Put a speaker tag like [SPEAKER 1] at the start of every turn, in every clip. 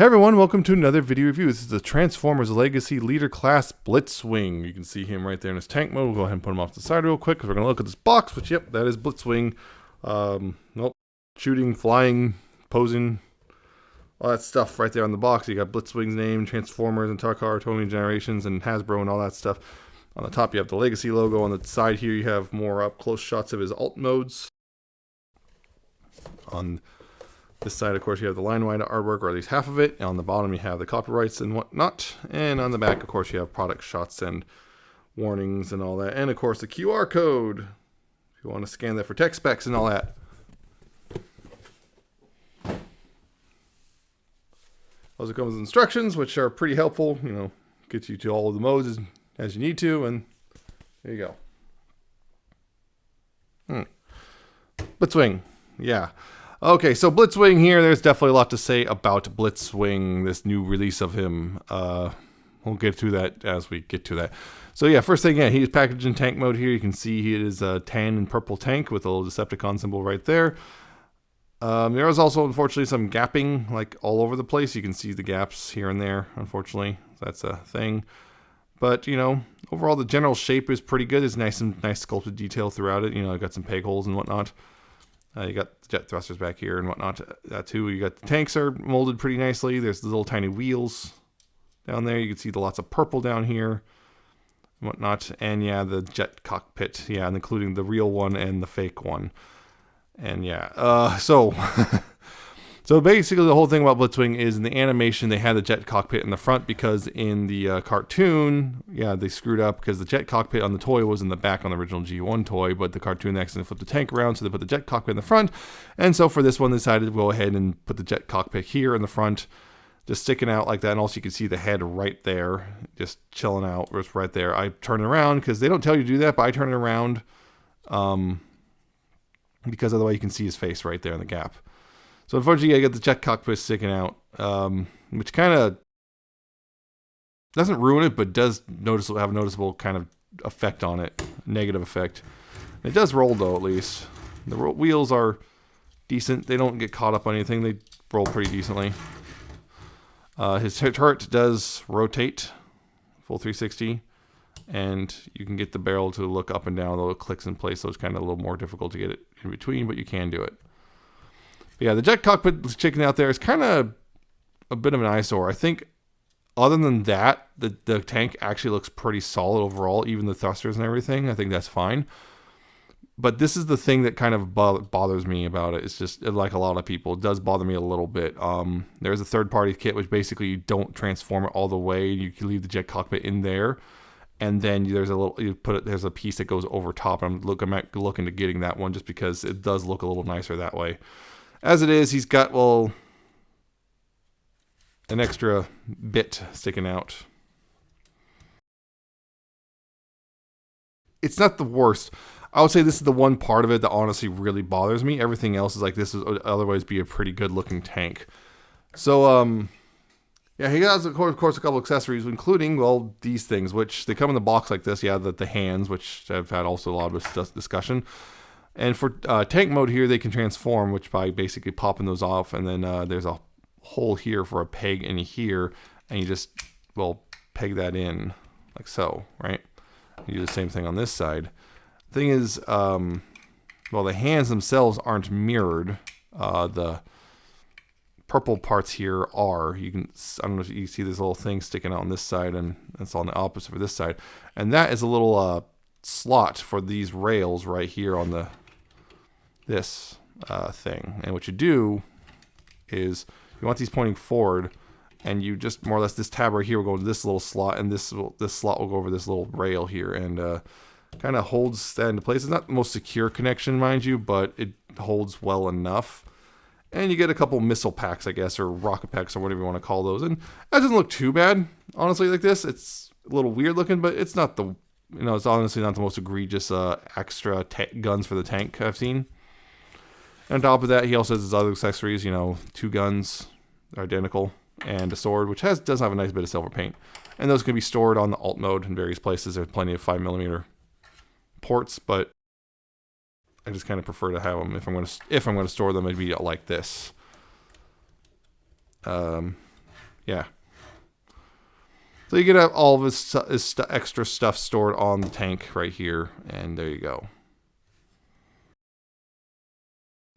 [SPEAKER 1] Hey everyone, welcome to another video review. This is the Transformers Legacy Leader Class Blitzwing. You can see him right there in his tank mode. We'll go ahead and put him off to the side real quick because we're going to look at this box, which, yep, that is Blitzwing. Nope, shooting, flying, posing, all that stuff right there on the box. You got Blitzwing's name, Transformers, and Takar, Tony Generations, and Hasbro, and all that stuff. On the top, you have the Legacy logo. On the side here, you have more up-close shots of his alt modes. On this side, of course, you have the line-wide artwork, or at least half of it. And on the bottom, you have the copyrights and whatnot. And on the back, of course, you have product shots and warnings and all that. And, of course, the QR code, if you want to scan that for tech specs and all that. Also comes with instructions, which are pretty helpful. You know, gets you to all of the modes as you need to. And there you go. Blitzwing. Yeah. Okay, so Blitzwing here, there's definitely a lot to say about Blitzwing, this new release of him. We'll get to that as we get to that. So yeah, first thing, yeah, he's packaged in tank mode here. You can see he is a tan and purple tank with a little Decepticon symbol right there. There is also, unfortunately, some gapping like all over the place. You can see the gaps here and there, unfortunately. That's a thing. But, you know, overall the general shape is pretty good. There's nice sculpted detail throughout it. You know, I've got some peg holes and whatnot. You got jet thrusters back here and whatnot. That too. You got the tanks are molded pretty nicely. There's the little tiny wheels down there. You can see the lots of purple down here and whatnot. And yeah, the jet cockpit. Yeah, and including the real one and the fake one. And yeah, so basically the whole thing about Blitzwing is in the animation they had the jet cockpit in the front because in the cartoon, yeah, they screwed up because the jet cockpit on the toy was in the back on the original G1 toy, but the cartoon accidentally flipped the tank around, so they put the jet cockpit in the front. And so for this one, they decided to go ahead and put the jet cockpit here in the front, just sticking out like that. And also you can see the head right there, just chilling out, just right there. I turn it around because they don't tell you to do that, but I turn it around because otherwise you can see his face right there in the gap. So unfortunately, I get the jet cockpit sticking out, which kind of doesn't ruin it, but does have a noticeable kind of effect on it, negative effect. It does roll though, at least. The wheels are decent. They don't get caught up on anything. They roll pretty decently. His turret does rotate, full 360, and you can get the barrel to look up and down, though it clicks in place, so it's kind of a little more difficult to get it in between, but you can do it. Yeah, the jet cockpit sticking out there is kind of a bit of an eyesore. I think other than that, the tank actually looks pretty solid overall, even the thrusters and everything. I think that's fine. But this is the thing that kind of bothers me about it. It's just, like a lot of people, it does bother me a little bit. There's a third-party kit, which basically you don't transform it all the way. You can leave the jet cockpit in there. And then there's there's a piece that goes over top. I'm looking to getting that one just because it does look a little nicer that way. As it is, he's got, well, an extra bit sticking out. It's not the worst. I would say this is the one part of it that honestly really bothers me. Everything else is like this would otherwise be a pretty good looking tank. So, yeah, he has, of course, a couple accessories, including, well, these things, which they come in the box like this. Yeah, the hands, which I've had also a lot of discussion. And for tank mode here, they can transform, which by basically popping those off. And then there's a hole here for a peg in here. And you just, well, peg that in like so, right? You do the same thing on this side. The thing is, well, the hands themselves aren't mirrored. The purple parts here are. You can, I don't know if you see this little thing sticking out on this side, and it's on the opposite for this side. And that is a little slot for these rails right here on this thing. And what you do is you want these pointing forward, and you just more or less, this tab right here will go to this little slot, and this slot will go over this little rail here, and kind of holds that into place. It's not the most secure connection, mind you, but it holds well enough. And you get a couple missile packs, I guess, or rocket packs, or whatever you want to call those. And that doesn't look too bad, honestly, like this. It's a little weird looking, but it's not the, it's honestly not the most egregious extra guns for the tank I've seen. And on top of that, he also has his other accessories, 2 guns, identical, and a sword, which does have a nice bit of silver paint. And those can be stored on the alt mode in various places. There's plenty of 5mm ports, but I just kind of prefer to have them if I'm going to store them. It'd be like this. yeah. So you can have all of this extra stuff stored on the tank right here, and there you go.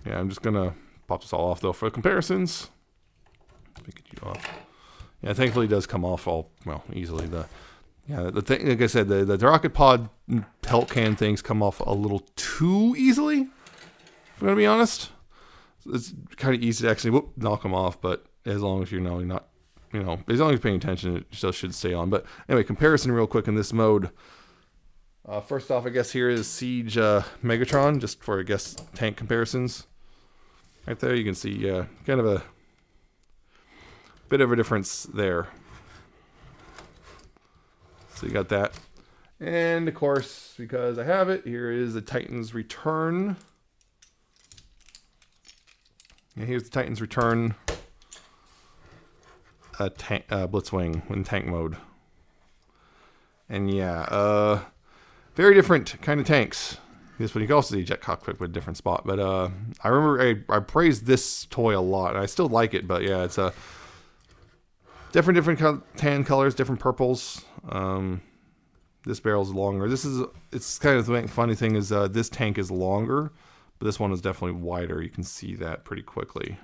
[SPEAKER 1] Yeah, I'm just gonna pop this all off though for comparisons. Let me get you off. Yeah, thankfully it does come off all easily. The thing, like I said, the rocket pod pelt can things come off a little too easily. If I'm gonna be honest, it's kind of easy to actually knock them off, but as long as you're not. As long as you're paying attention, it still should stay on. But anyway, comparison real quick in this mode. First off, I guess here is Siege Megatron, just for, I guess, tank comparisons. Right there, you can see kind of a bit of a difference there. So you got that. And, of course, because I have it, here is the Titan's Return. And here's the Titan's Return. Blitzwing in tank mode. And yeah, very different kind of tanks. This one you can also see jet cockpit with a different spot. But I remember I praised this toy a lot, and I still like it. But yeah, it's a different tan colors, different purples. This barrel's longer. It's kind of the funny thing is this tank is longer, but this one is definitely wider. You can see that pretty quickly.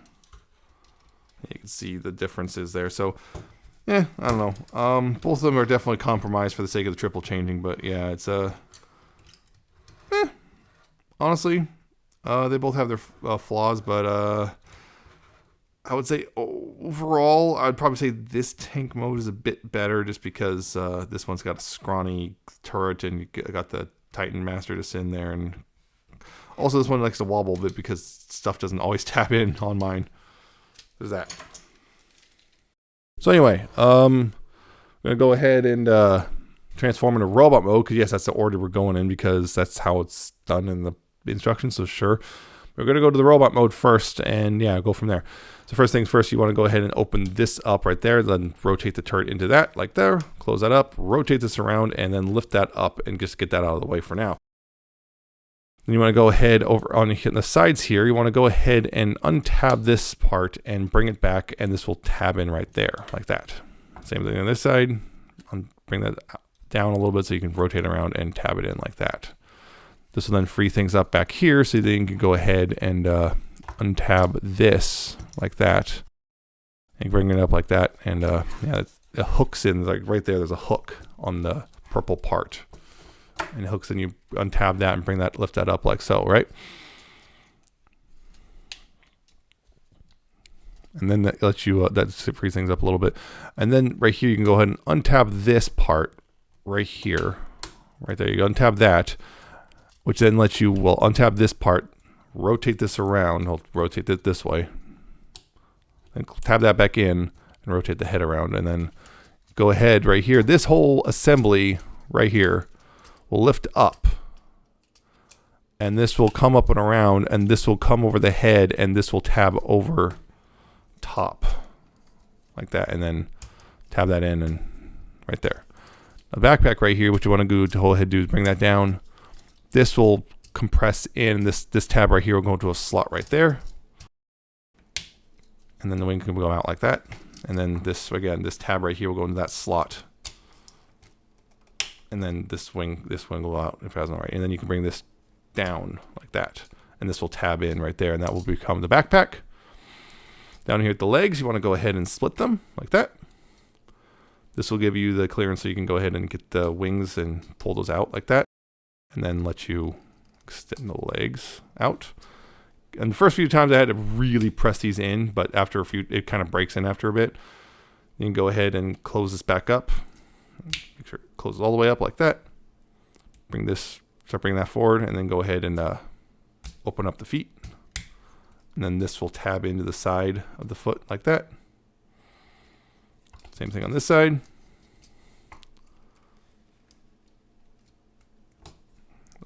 [SPEAKER 1] You can see the differences there. So, yeah, I don't know. Both of them are definitely compromised for the sake of the triple changing. But, yeah, it's honestly, they both have their flaws. But I would say overall, I'd probably say this tank mode is a bit better just because this one's got a scrawny turret and you got the Titan Master just in there. And also, this one likes to wobble a bit because stuff doesn't always tap in on mine. There's that. So anyway, I'm going to go ahead and transform into robot mode, because yes, that's the order we're going in, because that's how it's done in the instructions, so sure. We're going to go to the robot mode first, and yeah, go from there. So first things first, you want to go ahead and open this up right there, then rotate the turret into that, like there, close that up, rotate this around, and then lift that up, and just get that out of the way for now. Then you want to go ahead over on the sides here. You want to go ahead and untab this part and bring it back, and this will tab in right there, like that. Same thing on this side. Bring that down a little bit so you can rotate around and tab it in like that. This will then free things up back here, so then you can go ahead and untab this like that, and bring it up like that. And yeah, it hooks in like right there. There's a hook on the purple part. And it hooks, and you untab that and lift that up like so, right? And then that lets you, that frees things up a little bit. And then right here, you can go ahead and untab this part right here. Right there, you untab that, which then lets you, untab this part, rotate this around. I'll rotate it this way. And tab that back in and rotate the head around. And then go ahead right here. This whole assembly right here will lift up, and this will come up and around, and this will come over the head, and this will tab over top like that, and then tab that in and right there. A backpack right here, what you want to do to go ahead and do is bring that down. This will compress in, this tab right here will go into a slot right there, and then the wing can go out like that, and then this, again, this tab right here will go into that slot. And then this wing will go out if it hasn't already. And then you can bring this down like that. And this will tab in right there, and that will become the backpack. Down here at the legs, you want to go ahead and split them like that. This will give you the clearance so you can go ahead and get the wings and pull those out like that. And then let you extend the legs out. And the first few times I had to really press these in, but after a few, it kind of breaks in after a bit. You can go ahead and close this back up. Make sure it closes all the way up like that. Start bringing that forward, and then go ahead and open up the feet. And then this will tab into the side of the foot like that. Same thing on this side.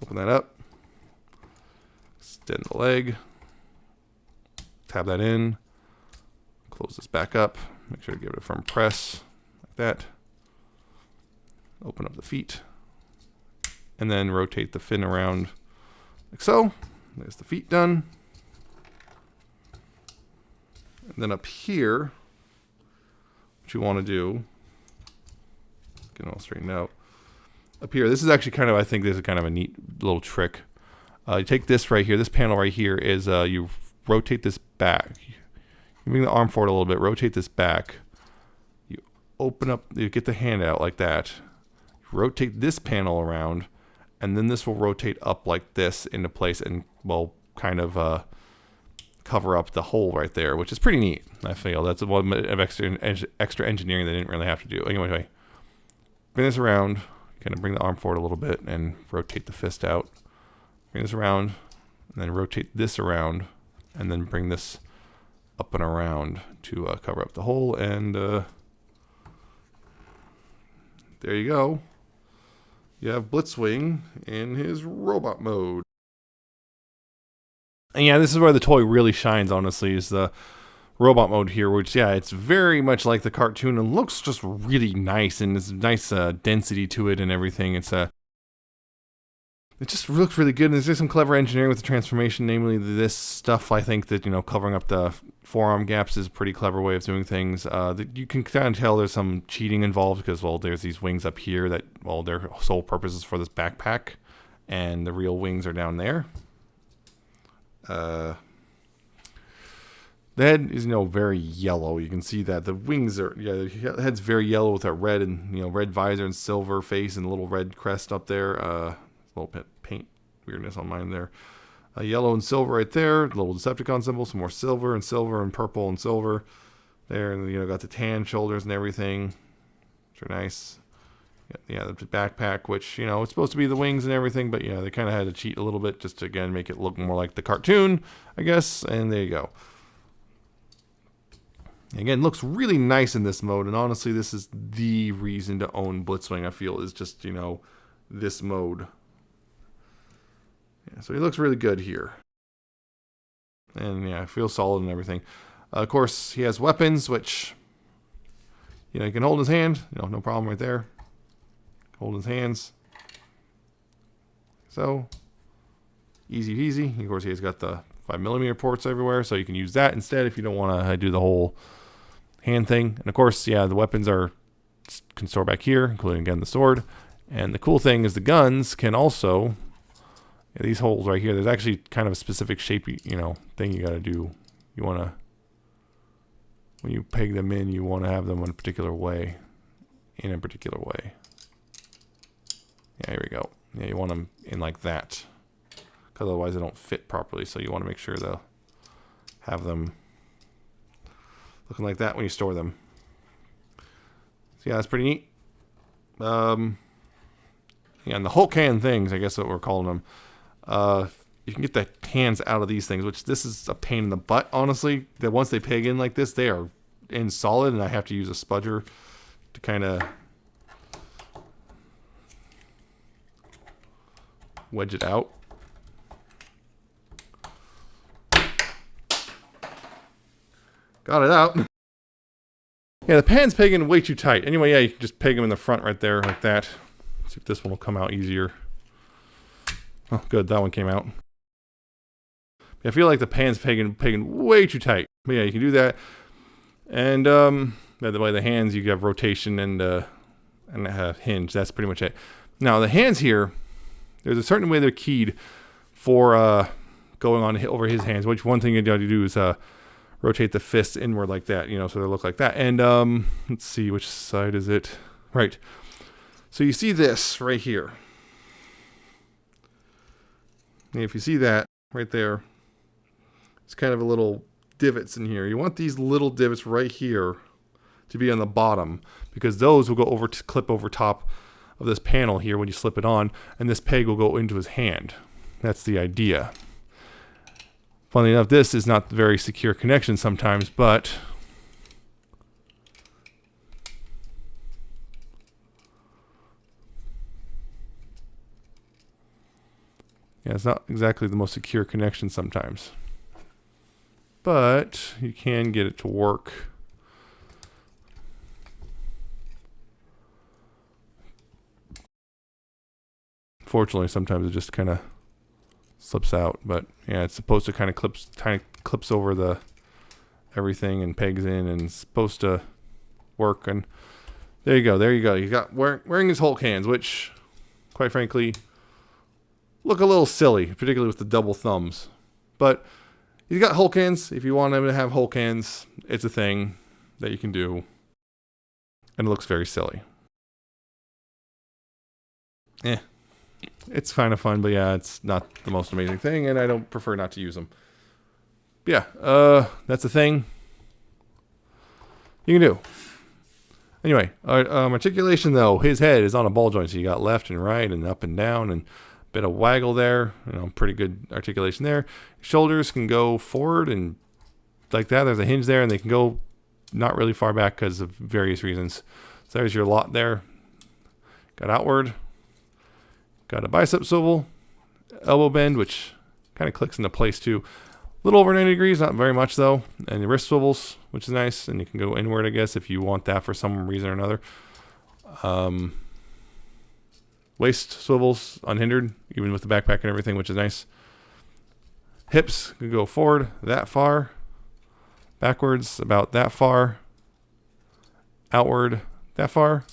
[SPEAKER 1] Open that up. Extend the leg. Tab that in. Close this back up. Make sure to give it a firm press like that. Open up the feet. And then rotate the fin around like so. There's the feet done. And then up here, what what you want to do, get it all straightened out. Up here, this is actually kind of, I think this is kind of a neat little trick. You take this right here, this panel right here is, you rotate this back. You bring the arm forward a little bit, rotate this back. You open up, you get the hand out like that. Rotate this panel around, and then this will rotate up like this into place and, well, kind of cover up the hole right there, which is pretty neat, I feel. That's a one of extra engineering they didn't really have to do. Anyway, bring this around, kind of bring the arm forward a little bit and rotate the fist out. Bring this around, and then rotate this around, and then bring this up and around to cover up the hole, and there you go. You have Blitzwing in his robot mode. And yeah, this is where the toy really shines, honestly, is the robot mode here, which, yeah, it's very much like the cartoon and looks just really nice, and there's nice density to it and everything. It just looks really good, and there's some clever engineering with the transformation, namely this stuff. I think that, you know, covering up the forearm gaps is a pretty clever way of doing things. You can kind of tell there's some cheating involved because, well, there's these wings up here that, well, their sole purpose is for this backpack, and the real wings are down there. The head is, you know, very yellow. You can see that the wings are, yeah, the head's very yellow with a red and, you know, red visor and silver face and a little red crest up there. A little bit paint weirdness on mine there. Yellow and silver right there. Little Decepticon symbol. Some more silver and purple and silver there. And, you know, got the tan shoulders and everything, which are nice. Yeah, the backpack, which, you know, it's supposed to be the wings and everything, but, yeah, they kind of had to cheat a little bit just to, again, make it look more like the cartoon, I guess. And there you go. Again, looks really nice in this mode, and honestly, this is the reason to own Blitzwing, I feel, is just, you know, this mode. Yeah, so he looks really good here. And, yeah, I feel solid and everything. Of course, he has weapons, which, you know, he can hold his hand. You know, no problem right there. Hold his hands. So, easy peasy. Of course, he's got the 5mm ports everywhere, so you can use that instead if you don't want to do the whole hand thing. And of course, yeah, the weapons can store back here, including, again, the sword. And the cool thing is the guns can also, yeah, these holes right here, there's actually kind of a specific shape, you know, thing you got to do. You want to, when you peg them in, you want to have them in a particular way. In a particular way. Yeah, here we go. Yeah, you want them in like that, because otherwise they don't fit properly. So you want to make sure they'll have them looking like that when you store them. So yeah, that's pretty neat. Yeah, and the Hulk hand things, I guess what we're calling them. You can get the hands out of these things, which this is a pain in the butt, honestly. That once they peg in like this, they are in solid, and I have to use a spudger to kind of wedge it out. Got it out. Yeah, the pan's pegging way too tight. Anyway, yeah, you can just peg them in the front right there like that. See if this one will come out easier. Oh, good, that one came out. I feel like the pan's pegging way too tight. But yeah, you can do that. And by the way, the hands, you have rotation and a hinge. That's pretty much it. Now the hands here, there's a certain way they're keyed for going on over his hands. Which one thing you got to do is rotate the fists inward like that, you know, so they look like that. And let's see, which side is it? Right. So you see this right here. And if you see that right there, it's kind of a little divots in here. You want these little divots right here to be on the bottom, because those will go over to clip over top of this panel here when you slip it on, and this peg will go into his hand. That's the idea. Funnily enough, this is not a very secure connection sometimes, but yeah, it's not exactly the most secure connection sometimes. But you can get it to work. Fortunately, sometimes it just kind of slips out, but yeah, it's supposed to kind of clips over the everything and pegs in, and it's supposed to work. And there you go. There you go. You got wearing his Hulk hands, which, quite frankly, look a little silly, particularly with the double thumbs. But he's got Hulk hands. If you want him to have Hulk hands, it's a thing that you can do. And it looks very silly. It's kind of fun, but yeah, it's not the most amazing thing, and I don't prefer not to use them. But yeah, that's a thing you can do. Anyway, articulation though, his head is on a ball joint, so you got left and right and up and down and a bit of waggle there. Pretty good articulation there. Shoulders can go forward and like that. There's a hinge there, and they can go not really far back because of various reasons. So there's your lot there. Got outward. Got a bicep swivel, elbow bend, which kind of clicks into place too. A little over 90 degrees, not very much though. And the wrist swivels, which is nice. And you can go inward, I guess, if you want that for some reason or another. Waist swivels, unhindered, even with the backpack and everything, which is nice. Hips can go forward that far. Backwards about that far. Outward that far.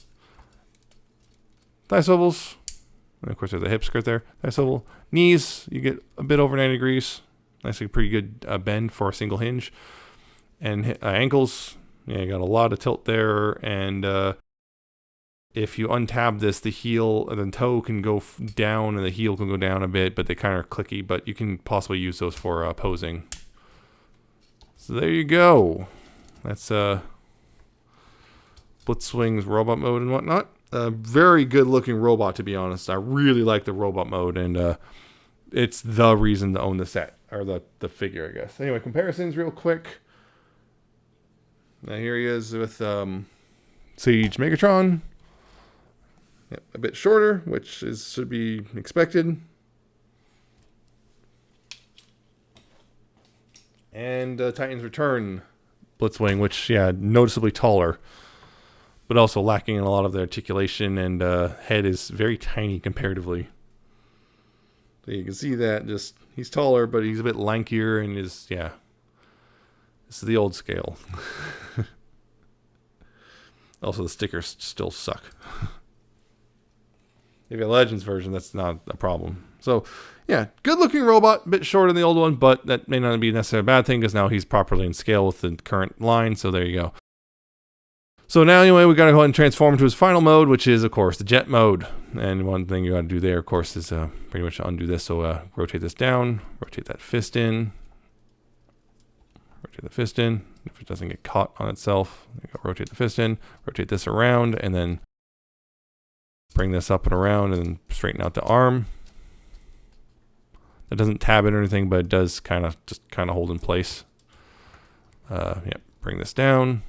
[SPEAKER 1] Thigh swivels. And of course, there's a hip skirt there. Thigh swivel. Knees, you get a bit over 90 degrees. Nicely pretty good bend for a single hinge. And ankles, yeah, you got a lot of tilt there. And if you untab this, the heel and the toe can go down and the heel can go down a bit, but they kind of are clicky. But you can possibly use those for posing. So there you go. That's Blitzwing's robot mode and whatnot. A very good looking robot, to be honest. I really like the robot mode, and it's the reason to own the set, or the figure, I guess. Anyway, comparisons real quick. Now here he is with Siege Megatron. Yep, a bit shorter, which should be expected. And Titan's Return Blitzwing, which, yeah, noticeably taller, but also lacking in a lot of the articulation, and head is very tiny comparatively. So you can see that he's taller, but he's a bit lankier, and this is the old scale. Also, the stickers still suck. If you have a Legends version, that's not a problem. So, yeah, good looking robot, a bit shorter than the old one, but that may not be necessarily a bad thing because now he's properly in scale with the current line. So there you go. So now anyway, we got to go ahead and transform to his final mode, which is, of course, the jet mode. And one thing you got to do there, of course, is pretty much undo this. So rotate this down, rotate that fist in, rotate the fist in. If it doesn't get caught on itself, rotate the fist in, rotate this around, and then bring this up and around, and then straighten out the arm. It doesn't tab it or anything, but it does kind of hold in place. Bring this down.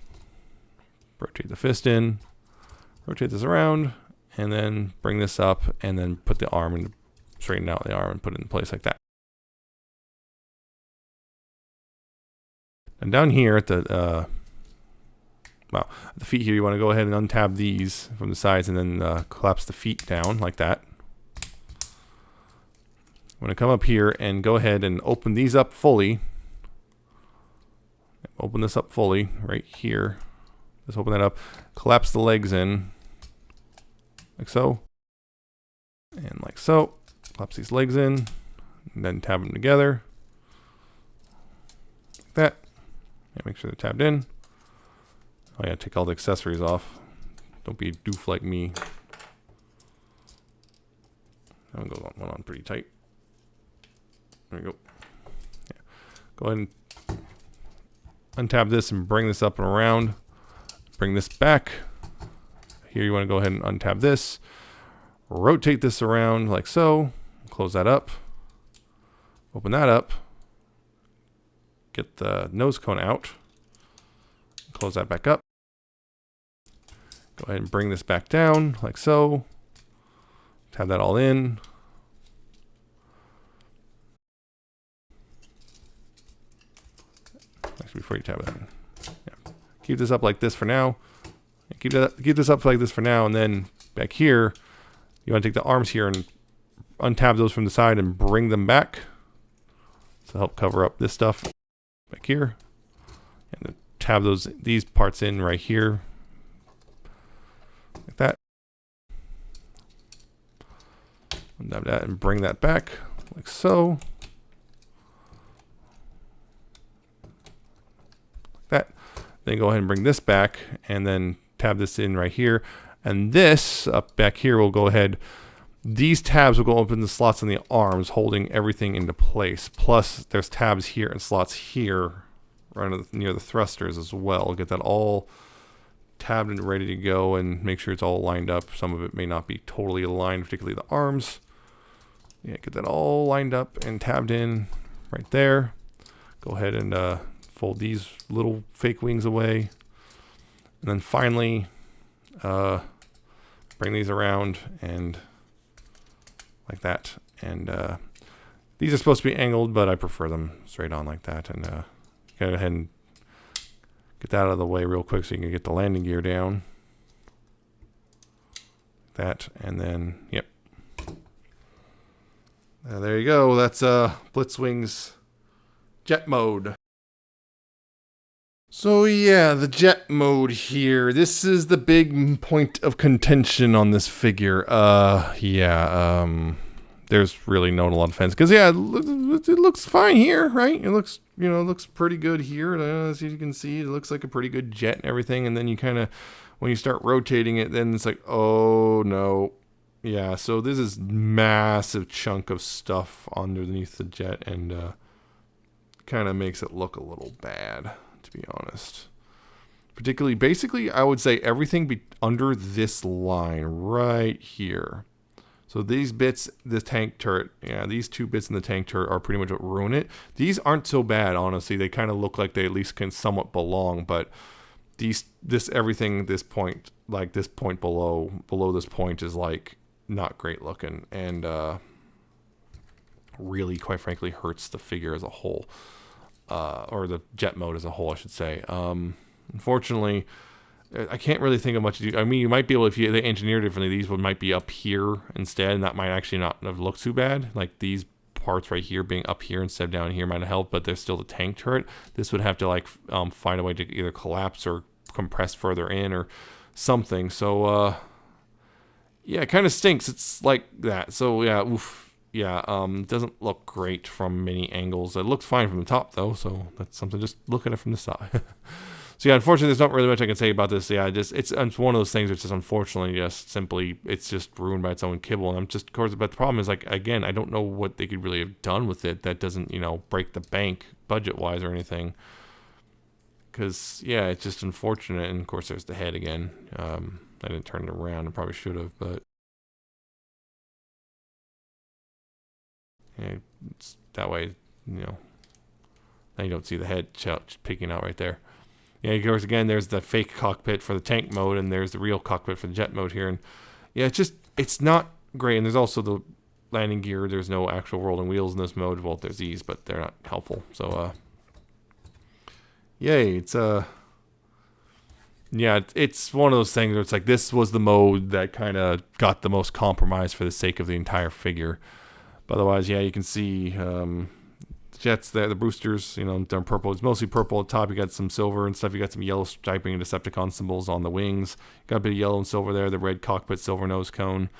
[SPEAKER 1] Rotate the fist in, rotate this around, and then bring this up, and then put the arm and straighten out the arm and put it in place like that. And down here at the at the feet here, you want to go ahead and untab these from the sides, and then collapse the feet down like that. I'm going to come up here and go ahead and open these up fully. Open this up fully right here. Just open that up, collapse the legs in, like so, and like so. Collapse these legs in, and then tab them together, like that. Yeah, make sure they're tabbed in. Oh yeah, take all the accessories off. Don't be a doof like me. That one goes on pretty tight. There we go. Yeah. Go ahead and untab this and bring this up and around. Bring this back. Here you want to go ahead and untab this. Rotate this around like so. Close that up. Open that up. Get the nose cone out. Close that back up. Go ahead and bring this back down like so. Tab that all in. Actually, before you tab it in. Yeah. Keep this up like this for now. Keep this up like this for now, and then back here, you want to take the arms here and untab those from the side and bring them back to help cover up this stuff back here, and then tab these parts in right here, like that. Undo that and bring that back like so. Like that. Then go ahead and bring this back and then tab this in right here. And this up back here will go ahead. These tabs will go open the slots on the arms, holding everything into place. Plus, there's tabs here and slots here, right near the thrusters as well. Get that all tabbed and ready to go, and make sure it's all lined up. Some of it may not be totally aligned, particularly the arms. Yeah, get that all lined up and tabbed in right there. Go ahead and fold these little fake wings away, and then finally bring these around and like that. And these are supposed to be angled, but I prefer them straight on like that. And go ahead and get that out of the way real quick so you can get the landing gear down. That, and then, yep. There you go. That's Blitzwing's jet mode. So yeah, the jet mode here. This is the big point of contention on this figure. There's really not a lot of fans because yeah, it looks fine here, right? It looks, it looks pretty good here. As you can see, it looks like a pretty good jet and everything. And then you kind of, when you start rotating it, then it's like, oh no, yeah. So this is massive chunk of stuff underneath the jet, and kind of makes it look a little bad, to be honest. Particularly, basically, I would say everything be under this line right here. So these bits, the tank turret, yeah, these two bits in the tank turret are pretty much what ruin it. These aren't so bad, honestly. They kind of look like they at least can somewhat belong, but everything, this point, like this point below this point is like not great looking, and really, quite frankly, hurts the figure as a whole. Or the jet mode as a whole, I should say. Unfortunately, I can't really think of much to do. I mean, you might be able, if they engineer differently, these might be up here instead, and that might actually not have looked too bad. Like these parts right here being up here instead of down here might have helped, but there's still the tank turret. This would have to like find a way to either collapse or compress further in or something. So yeah, it kind of stinks. It's like that. So yeah, oof. Yeah, it doesn't look great from many angles. It looks fine from the top, though, so that's something. Just look at it from the side. So yeah, unfortunately, there's not really much I can say about this. Yeah, it's one of those things which is unfortunately it's just ruined by its own kibble. And I'm just, of course, but the problem is, like, again, I don't know what they could really have done with it that doesn't, break the bank budget-wise or anything. Because, yeah, it's just unfortunate. And, of course, there's the head again. I didn't turn it around. I probably should have, but... yeah, it's that way, now you don't see the head peeking out right there. Yeah, of course, again, there's the fake cockpit for the tank mode, and there's the real cockpit for the jet mode here. And yeah, it's not great. And there's also the landing gear. There's no actual rolling wheels in this mode. Well, there's these, but they're not helpful. So, yay, it's yeah, it's one of those things where it's like this was the mode that kind of got the most compromise for the sake of the entire figure. But otherwise, yeah, you can see jets there, the boosters, they're purple. It's mostly purple at the top. You got some silver and stuff. You got some yellow striping and Decepticon symbols on the wings. You got a bit of yellow and silver there. The red cockpit, silver nose cone,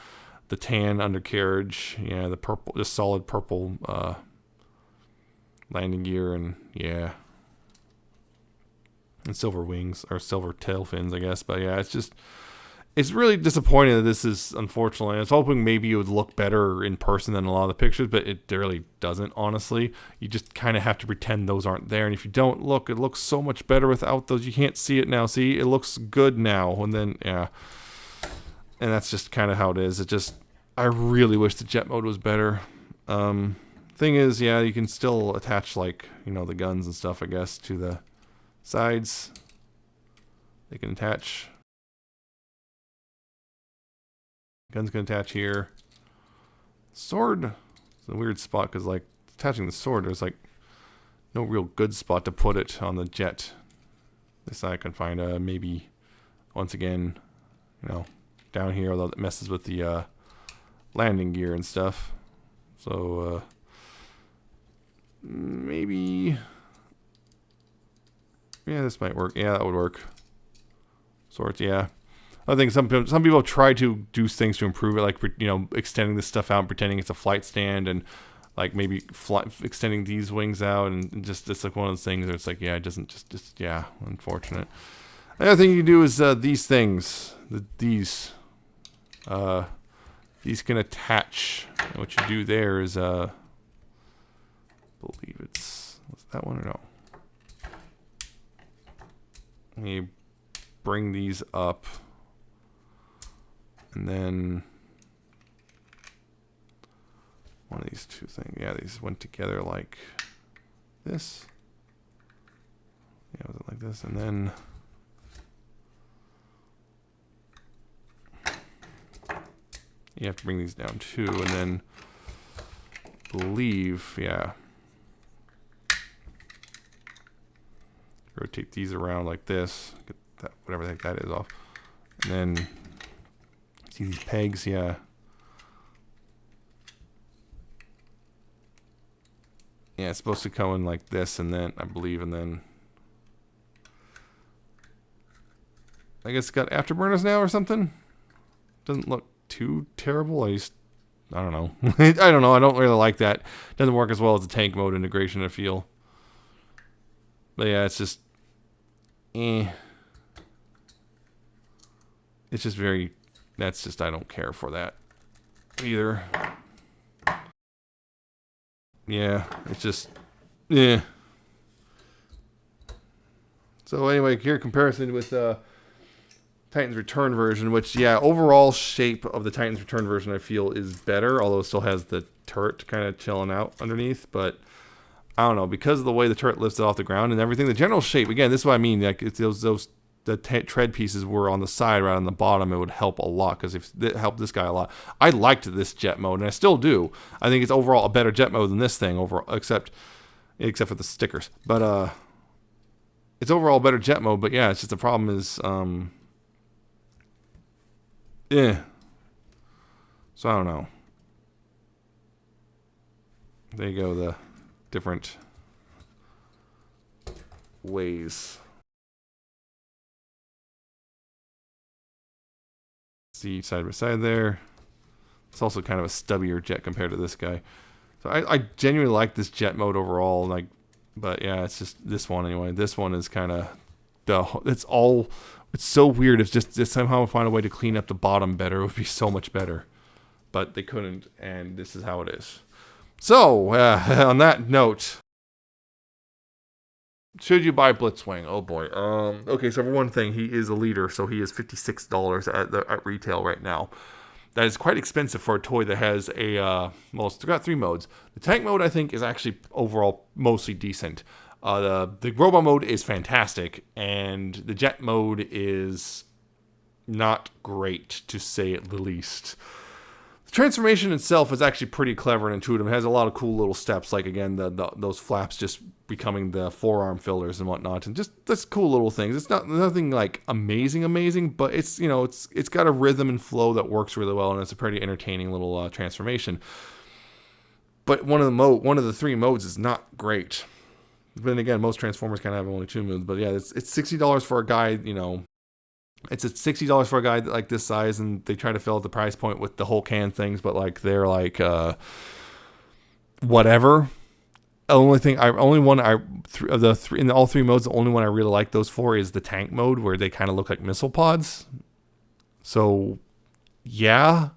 [SPEAKER 1] the tan undercarriage. Yeah, the purple, just solid purple landing gear, and yeah, and silver wings or silver tail fins, I guess. But yeah, it's really disappointing that this is, unfortunately. I was hoping maybe it would look better in person than a lot of the pictures, but it really doesn't, honestly. You just kind of have to pretend those aren't there. And if you don't look, it looks so much better without those. You can't see it now. See, it looks good now. And then, yeah. And that's just kind of how it is. I really wish the jet mode was better. Thing is, yeah, you can still attach, like, the guns and stuff, I guess, to the sides. They can attach. Gun's gonna attach here. Sword is a weird spot because, like, attaching the sword, there's like no real good spot to put it on the jet. This I can find. Maybe once again, down here, although it messes with the landing gear and stuff. So maybe, yeah, this might work. Yeah, that would work. Swords, yeah. I think some people have tried to do things to improve it, like, you know, extending this stuff out and pretending it's a flight stand, and like maybe extending these wings out, and just it's like one of those things where it's like, yeah, it doesn't just yeah, unfortunate. Another thing you can do is these things. These can attach. And what you do there is I believe it's, what's that one or no? You bring these up, and then one of these two things. Yeah, these went together like this. Yeah, was it like this? And then you have to bring these down too, and then believe, yeah, rotate these around like this. Get that, whatever the heck that is, off. And then see these pegs, yeah. Yeah, it's supposed to come in like this, and then I believe, and then I guess it's got afterburners now or something. Doesn't look too terrible. I don't know. I don't know. I don't really like that. Doesn't work as well as the tank mode integration, I feel. But yeah, it's just It's just very, that's just, I don't care for that either. Yeah, it's just, yeah. So anyway, here comparison with Titan's Return version, which, yeah, overall shape of the Titan's Return version I feel is better, although it still has the turret kind of chilling out underneath. But I don't know, because of the way the turret lifts it off the ground and everything, the general shape, again, this is what I mean, like it's the tread pieces were on the side rather than the bottom, it would help a lot, because if it helped this guy a lot. I liked this jet mode, and I still do. I think it's overall a better jet mode than this thing overall, except for the stickers. But it's overall a better jet mode. But yeah, it's just the problem is yeah. So I don't know. There you go, the different ways. See side by side there. It's also kind of a stubbier jet compared to this guy. So I genuinely like this jet mode overall. Like, but yeah, it's just this one anyway. This one is kind of it's so weird. It's just somehow find a way to clean up the bottom better. It would be so much better, but they couldn't, and this is how it is. So on that note, should you buy Blitzwing? Oh boy. Okay, so for one thing, he is a leader, so he is $56 at retail right now. That is quite expensive for a toy that has a well, it's got 3 modes. The tank mode, I think, is actually overall mostly decent. The robot mode is fantastic, and the jet mode is not great, to say it the least. The transformation itself is actually pretty clever and intuitive. It has a lot of cool little steps, like, again, those flaps just becoming the forearm fillers and whatnot, and just that's cool little things. It's nothing like amazing, but it's, you know, it's got a rhythm and flow that works really well, and it's a pretty entertaining little transformation. But one of the 3 modes is not great. But then again, most Transformers kind of have only 2 modes. But yeah, it's $60 for a guy, you know. It's $60 for a guy like this size, and they try to fill out the price point with the whole can things, but like they're like whatever. In all 3 modes, the only one I really like those for is the tank mode, where they kind of look like missile pods. So yeah.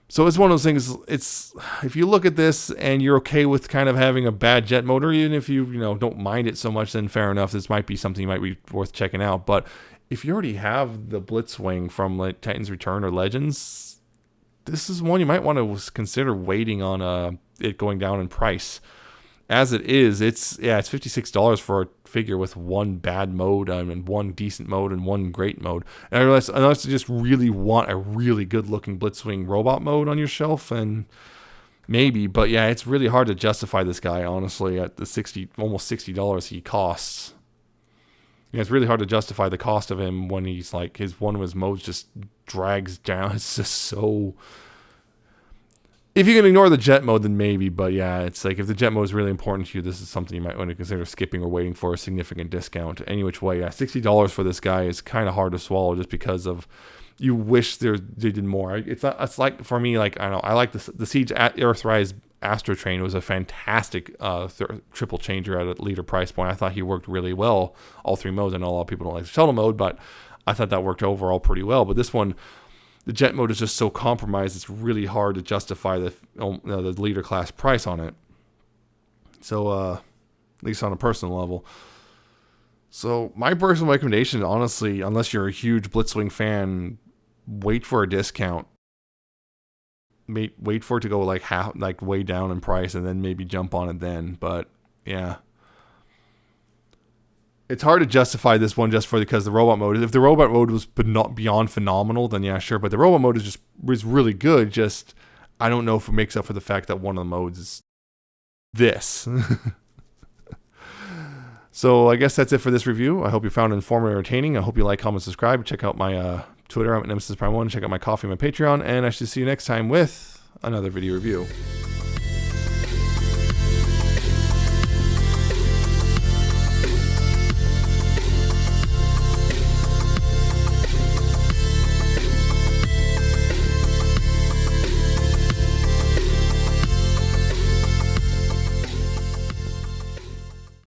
[SPEAKER 1] So it's one of those things, it's, if you look at this and you're okay with kind of having a bad jet motor, even if you don't mind it so much, then fair enough. This might be something you might be worth checking out. But if you already have the Blitzwing from like Titan's Return or Legends, this is one you might want to consider waiting on it going down in price. As it is, it's $56 for a figure with 1 bad mode and 1 decent mode and 1 great mode. And I realize, unless you just really want a really good looking Blitzwing robot mode on your shelf, and maybe, but yeah, it's really hard to justify this guy, honestly, at the almost $60 he costs. Yeah, it's really hard to justify the cost of him when he's like, one of his modes just drags down. It's just so, If you can ignore the jet mode, then maybe. But yeah, it's like if the jet mode is really important to you, this is something you might want to consider skipping or waiting for a significant discount. Any which way, yeah, $60 for this guy is kind of hard to swallow just because of you wish they did more. It's not. It's like for me, like I don't know, I like the Siege Earthrise Astro Train was a fantastic triple changer at a leader price point. I thought he worked really well all three modes. I know a lot of people don't like the shuttle mode, but I thought that worked overall pretty well. But this one, the jet mode is just so compromised, it's really hard to justify the leader class price on it. So, at least on a personal level. So, my personal recommendation, honestly, unless you're a huge Blitzwing fan, wait for a discount. Wait for it to go like way down in price, and then maybe jump on it then. But yeah, it's hard to justify this one just because the robot mode. If the robot mode was not beyond phenomenal, then yeah, sure. But the robot mode is really good. Just I don't know if it makes up for the fact that one of the modes is this. So I guess that's it for this review. I hope you found it informative and entertaining. I hope you like, comment, subscribe. Check out my Twitter. I'm at Nemesis Prime 1. Check out my coffee, my Patreon. And I should see you next time with another video review.